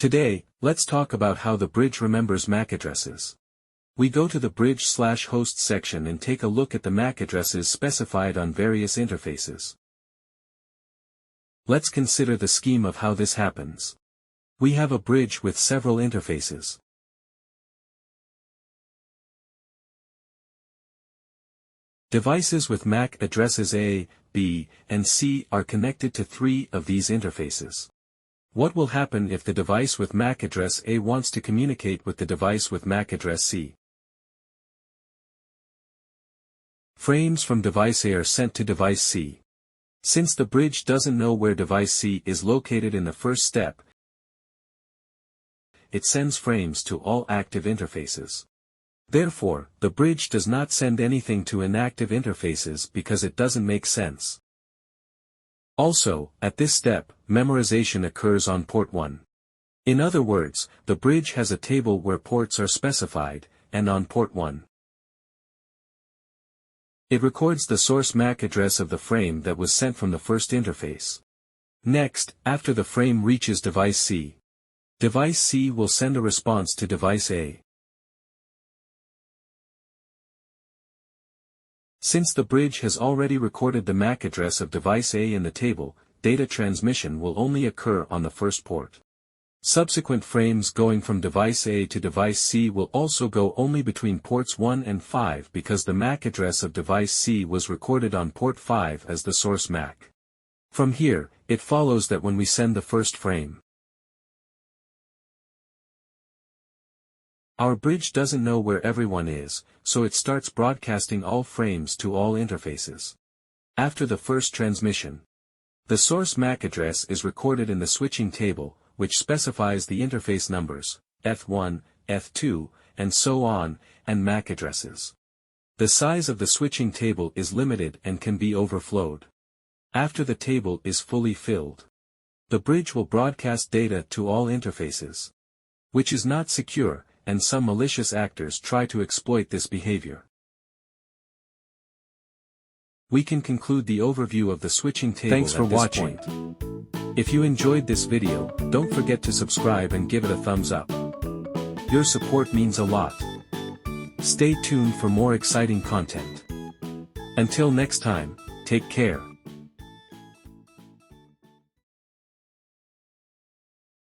Today, let's talk about how the bridge remembers MAC addresses. We go to the bridge/host section and take a look at the MAC addresses specified on various interfaces. Let's consider the scheme of how this happens. We have a bridge with several interfaces. Devices with MAC addresses A, B, and C are connected to 3 of these interfaces. What will happen if the device with MAC address A wants to communicate with the device with MAC address C? Frames from device A are sent to device C. Since the bridge doesn't know where device C is located in the first step, it sends frames to all active interfaces. Therefore, the bridge does not send anything to inactive interfaces because it doesn't make sense. Also, at this step, memorization occurs on port 1. In other words, the bridge has a table where ports are specified, and on port 1, it records the source MAC address of the frame that was sent from the first interface. Next, after the frame reaches device C will send a response to device A. Since the bridge has already recorded the MAC address of device A in the table, data transmission will only occur on the first port. Subsequent frames going from device A to device C will also go only between ports 1 and 5 because the MAC address of device C was recorded on port 5 as the source MAC. From here, it follows that when we send the first frame, our bridge doesn't know where everyone is, so it starts broadcasting all frames to all interfaces. After the first transmission, the source MAC address is recorded in the switching table, which specifies the interface numbers, F1, F2, and so on, and MAC addresses. The size of the switching table is limited and can be overflowed. After the table is fully filled, the bridge will broadcast data to all interfaces, which is not secure, and some malicious actors try to exploit this behavior. We can conclude the overview of the switching table. Thanks for watching. If you enjoyed this video, don't forget to subscribe and give it a thumbs up. Your support means a lot. Stay tuned for more exciting content. Until next time, take care.